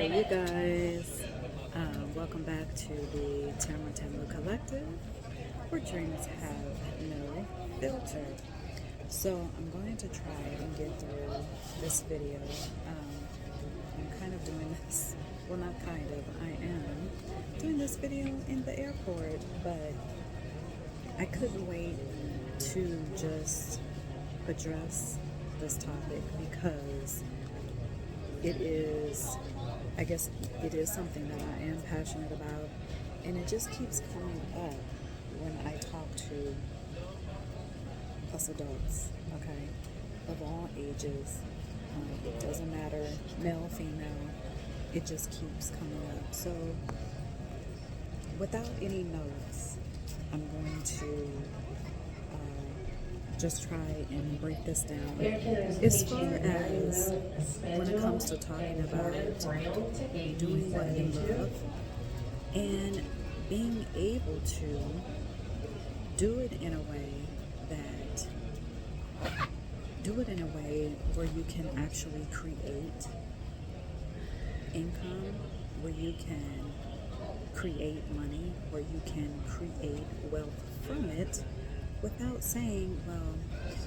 Hey you guys, welcome back to the TamaraTamu Collective, where dreams have no filter. So I'm going to try and get through this video. I'm kind of doing this, well not kind of, I am doing this video in the airport, but I couldn't wait to just address this topic because it is, I guess it is something that I am passionate about, and it just keeps coming up when I talk to us adults, okay, of all ages. It doesn't matter, male, female, it just keeps coming up. So without any notes, I'm going to just try and break this down. As far as when it comes to talking about doing what you love and being able to do it in a way where you can actually create income, where you can create money, where you can create wealth from it, without saying, well,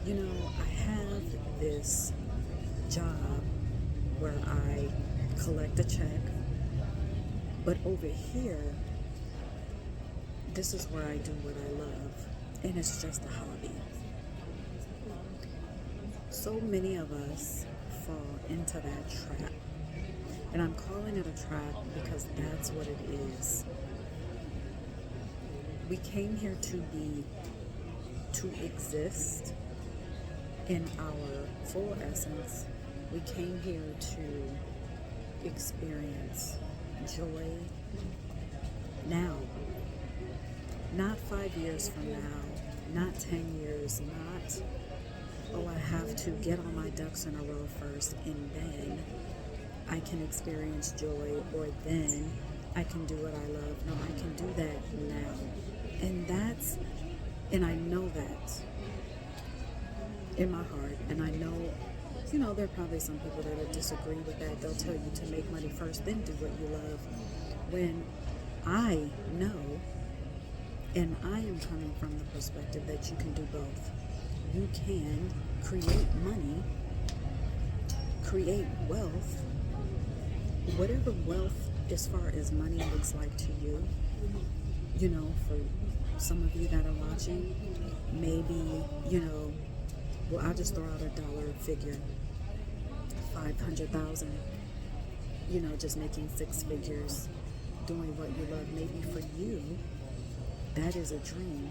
you know, I have this job where I collect a check, but over here, this is where I do what I love, and it's just a hobby. So many of us fall into that trap, and I'm calling it a trap because that's what it is. We came here to exist in our full essence. We came here to experience joy now, not 5 years from now, not 10 years, not, oh, I have to get all my ducks in a row first and then I can experience joy, or then I can do what I love. No, I can do that now. And I know that in my heart, and I know, you know, there are probably some people that will disagree with that. They'll tell you to make money first, then do what you love. When I know, and I am coming from the perspective that you can do both. You can create money, create wealth, whatever wealth as far as money looks like to you. You know, for some of you that are watching, maybe, you know, well, I'll just throw out a dollar figure, 500,000, you know, just making six figures, doing what you love. Maybe for you, that is a dream.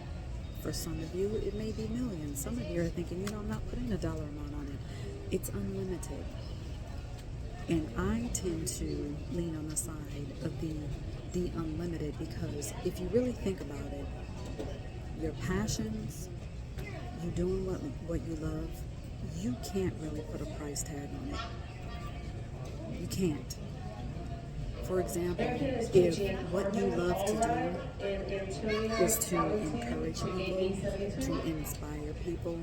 For some of you, it may be millions. Some of you are thinking, you know, I'm not putting a dollar amount on it. It's unlimited. And I tend to lean on the side of the unlimited, because if you really think about it, your passions, you doing what you love, you can't really put a price tag on it. You can't. For example, if what you love to do is to encourage people, to inspire people,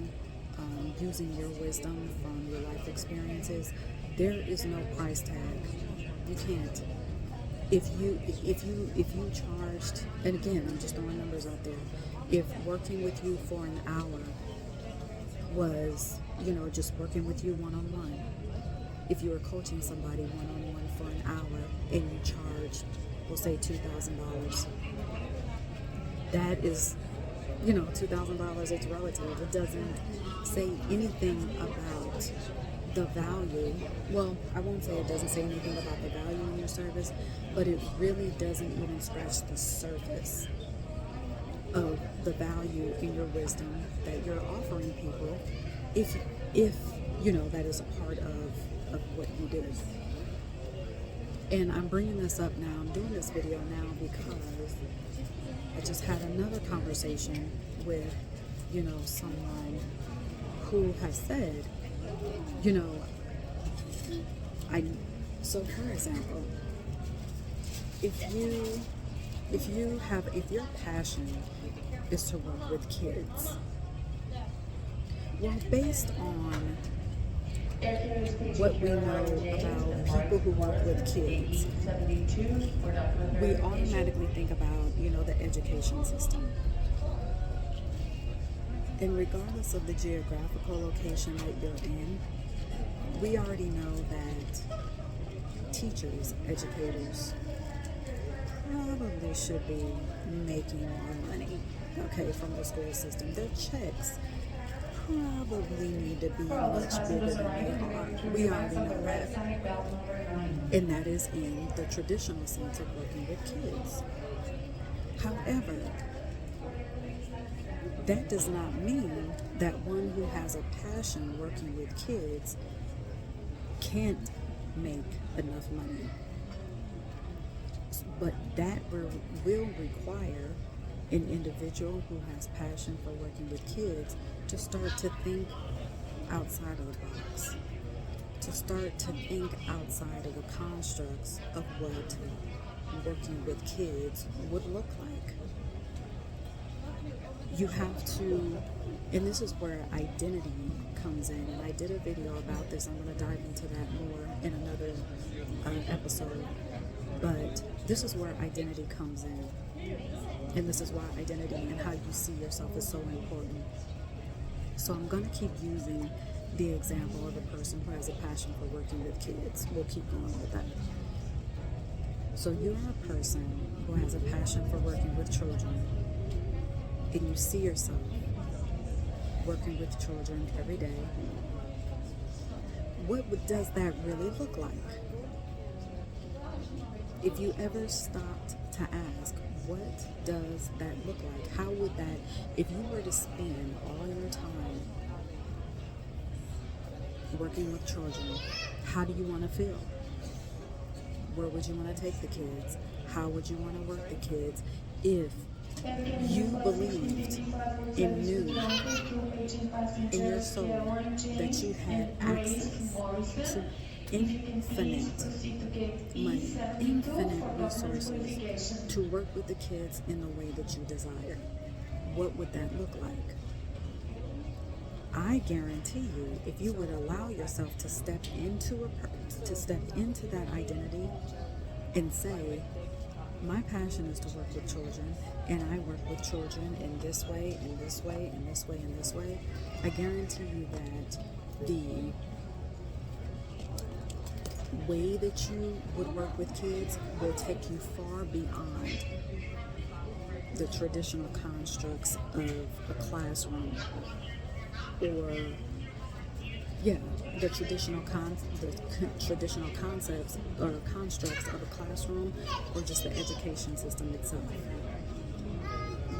using your wisdom from your life experiences, there is no price tag. You can't. If you charged, and again, I'm just throwing numbers out there, if working with you for an hour was, you know, just working with you one-on-one, if you were coaching somebody one-on-one for an hour and you charge, we'll say $2,000, that is, you know, $2,000, it's relative. It doesn't say anything about the value. Well, I won't say it doesn't say anything about the value in your service, but it really doesn't even scratch the surface of the value in your wisdom that you're offering people, if you know that is a part of what you do. And I'm bringing this up now, I'm doing this video now because I just had another conversation with, you know, someone who has said, you know, so for example, if your passion is to work with kids, well, based on what we know about people who work with kids, we automatically think about, the education system. And regardless of the geographical location that you're in, we already know that teachers, educators, probably should be making more money, from the school system. Their checks probably need to be much bigger than they are. We already know that. And that is in the traditional sense of working with kids. However, that does not mean that one who has a passion working with kids can't make enough money. But that will require an individual who has passion for working with kids to start to think outside of the box, to start to think outside of the constructs of what working with kids would look like. You have to, and this is where identity comes in, and I did a video about this. I'm going to dive into that more in another episode, but this is where identity comes in, and this is why identity and how you see yourself is so important. So I'm going to keep using the example of a person who has a passion for working with kids. We'll keep going with that. So you're a person who has a passion for working with children, and you see yourself working with children every day. What does that really look like? If you ever stopped to ask, what does that look like? How would that, if you were to spend all your time working with children, how do you want to feel? Where would you want to take the kids? How would you want to work the kids if you believed and knew in your soul that you had access to infinite money, infinite resources to work with the kids in the way that you desire? What would that look like? I guarantee you, if you would allow yourself to step into that identity and say, my passion is to work with children, and I work with children in this way, in this way, in this way, in this way, I guarantee you that the way that you would work with kids will take you far beyond the traditional constructs of a classroom, or the traditional concepts or constructs of a classroom, or just the education system itself.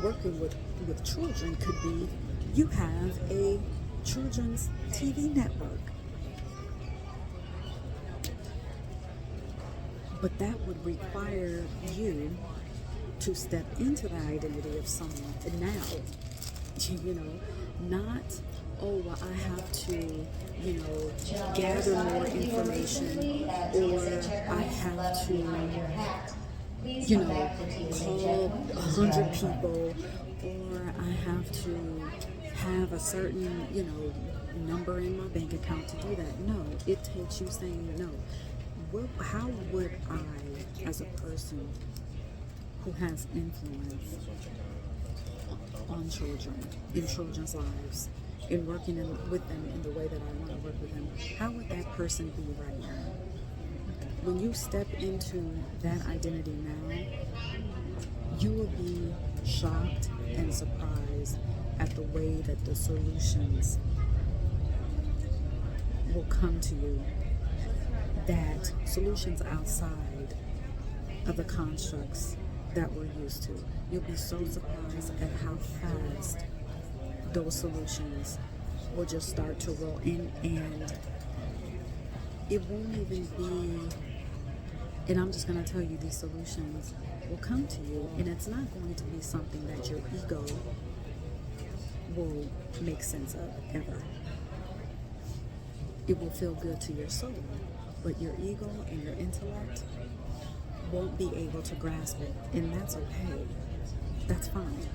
Working with children could be, you have a children's TV network, but that would require you to step into the identity of someone. And now, not, I have to, gather more information, or I have to, call 100 people, or I have to have a certain, number in my bank account to do that. No, it takes you saying, no, how would I, as a person who has influence on children, in children's lives, in working with them in the way that I want to work with them, how would that person be right now? When you step into that identity now, you will be shocked and surprised at the way that the solutions will come to you, that solutions outside of the constructs that we're used to. You'll be so surprised at how fast those solutions will just start to roll in, and it won't even be, and I'm just going to tell you, these solutions will come to you, and it's not going to be something that your ego will make sense of ever. It will feel good to your soul, but your ego and your intellect won't be able to grasp it, and that's okay. That's fine.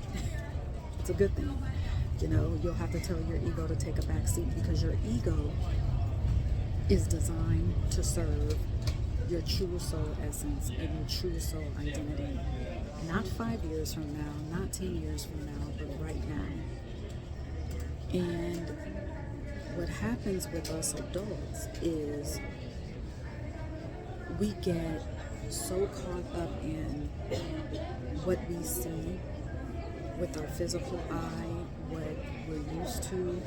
It's a good thing. You'll have to tell your ego to take a back seat, because your ego is designed to serve your true soul essence and your true soul identity. Not 5 years from now, not 10 years from now, but right now. And what happens with us adults is we get so caught up in what we see with our physical eye, what we're used to,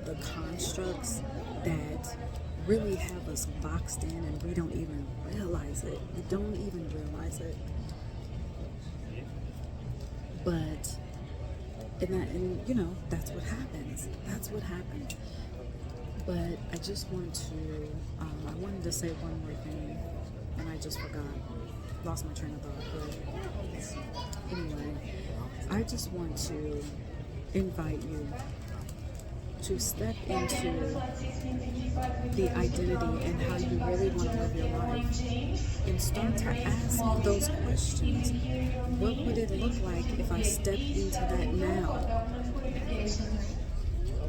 the constructs that really have us boxed in, and we don't even realize it. We don't even realize it. But, that's what happens. That's what happens. But I just want to, I wanted to say one more thing, and I just forgot. Lost my train of thought. But anyway, I just want to invite you to step into the identity and how you really want to live your life, and start to ask those questions. What would it look like if I stepped into that now?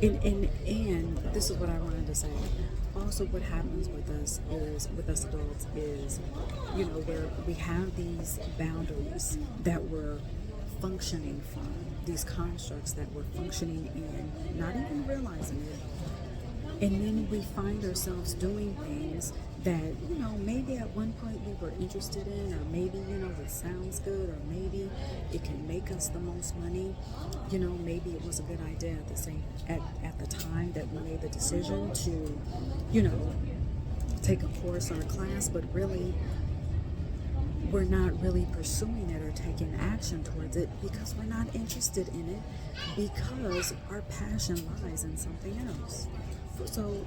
And this is what I wanted to say. Also, what happens with us adults is, where we have these boundaries that we're functioning from, these constructs that we're functioning in, not even realizing it. And then we find ourselves doing things that, maybe at one point we were interested in, or maybe, it sounds good, or maybe it can make us the most money. Maybe it was a good idea at the time that we made the decision to, take a course or a class, but really we're not really pursuing it or taking action towards it because we're not interested in it, because our passion lies in something else. So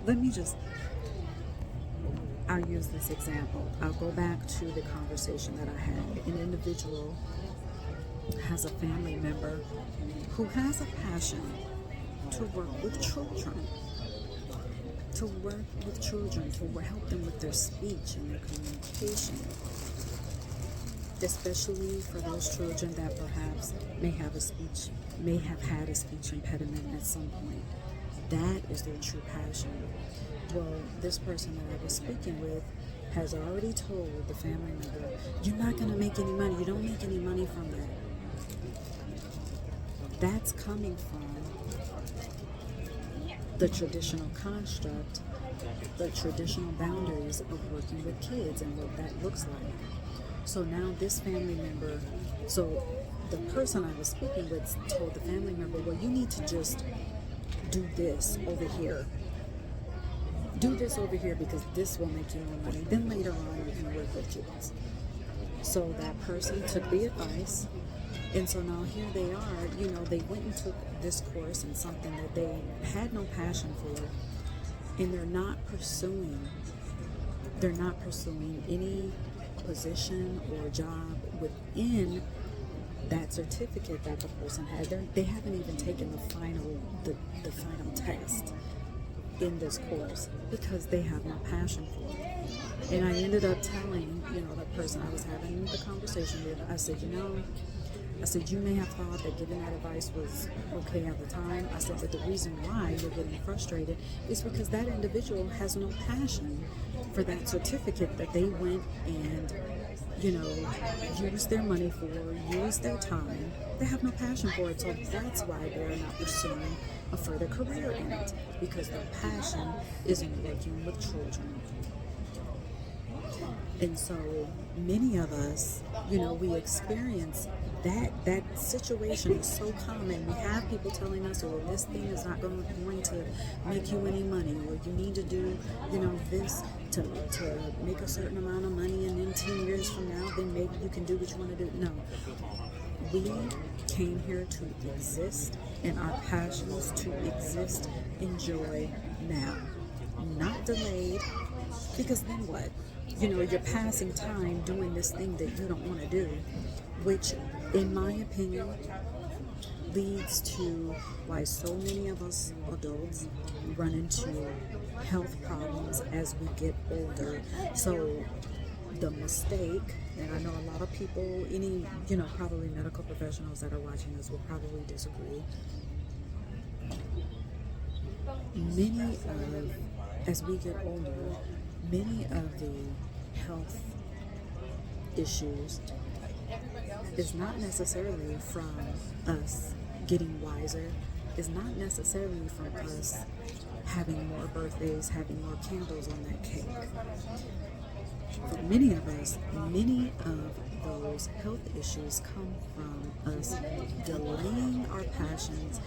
I'll use this example. I'll go back to the conversation that I had. An individual has a family member who has a passion to work with children, to help them with their speech and their communication, especially for those children that perhaps may have had a speech impediment at some point. That is their true passion. Well, this person that I was speaking with has already told the family member, you're not going to make any money. You don't make any money from that. That's coming from the traditional construct, the traditional boundaries of working with kids and what that looks like. So now this family member, the person I was speaking with told the family member, well, you need to just do this over here. Do this over here because this will make you more money. Then later on you can work with kids. So that person took the advice, and so now here they are, they went and took this course in something that they had no passion for, and they're not pursuing any position or job within that certificate that the person had. They haven't even taken the final test in this course because they have no passion for it. And I ended up telling, the person I was having the conversation with, I said, you may have thought that giving that advice was okay at the time. I said, but the reason why you're getting frustrated is because that individual has no passion for that certificate that they went and, used their money for, used their time. They have no passion for it, so that's why they're not pursuing a further career in it, because their passion isn't working with children. And so many of us, we experience that situation is so common. We have people telling us, oh, this thing is not going to make you any money, or you need to do, this to make a certain amount of money, and then 10 years from now, then maybe you can do what you want to do. No. We came here to exist, and our passion is to exist, enjoy now, not delayed, because then what? You're passing time doing this thing that you don't want to do, which, in my opinion, leads to why so many of us adults run into health problems as we get older. So the mistake, and I know a lot of people, probably medical professionals that are watching this will probably disagree. As we get older, many of the health issues is not necessarily from us getting wiser, is not necessarily from us having more birthdays, having more candles on that cake. For many of us, many of those health issues come from us delaying our passions,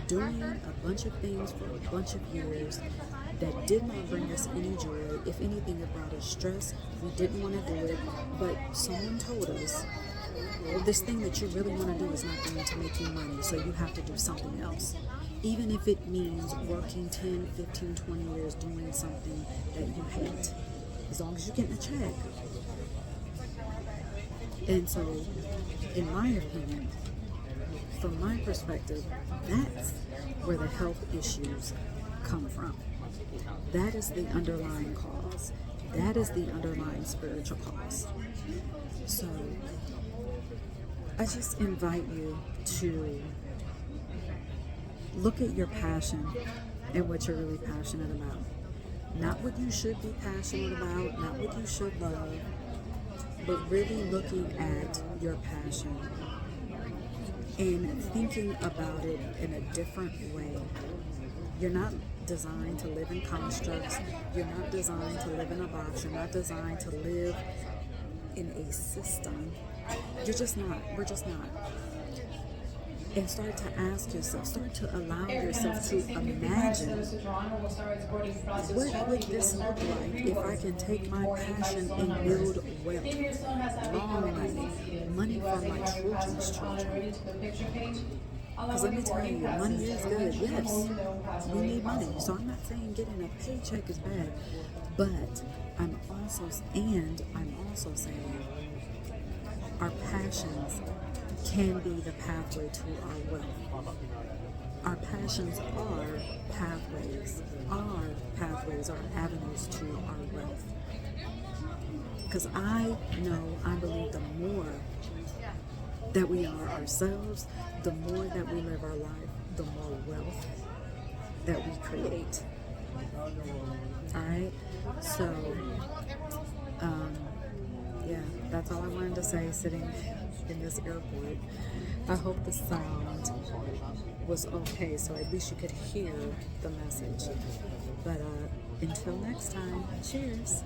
doing a bunch of things for a bunch of years that did not bring us any joy. If anything, it brought us stress. We didn't want to do it, but someone told us, well, this thing that you really want to do is not going to make you money, so you have to do something else. Even if it means working 10, 15, 20 years doing something that you hate, as long as you're getting a check. And so, in my opinion, from my perspective, that's where the health issues come from. That is the underlying cause. That is the underlying spiritual cause. So, I just invite you to look at your passion and what you're really passionate about. Not what you should be passionate about, not what you should love, but really looking at your passion and thinking about it in a different way. You're not designed to live in constructs. You're not designed to live in a box. You're not designed to live in a system. You're just not. We're just not. And start to ask yourself, start to allow yourself to imagine, what would this look like if I can take my passion and build wealth, long money for my children's children. Because let me tell you, money is good. Yes, we need money. So I'm not saying getting a paycheck is bad, but I'm also saying our passions can be the pathway to our wealth. Our passions are pathways. Our pathways are avenues to our wealth. Because I believe the more that we are ourselves, the more that we live our life, the more wealth that we create. Alright? So, that's all I wanted to say sitting in this airport. I hope the sound was okay, so at least you could hear the message. But until next time, cheers.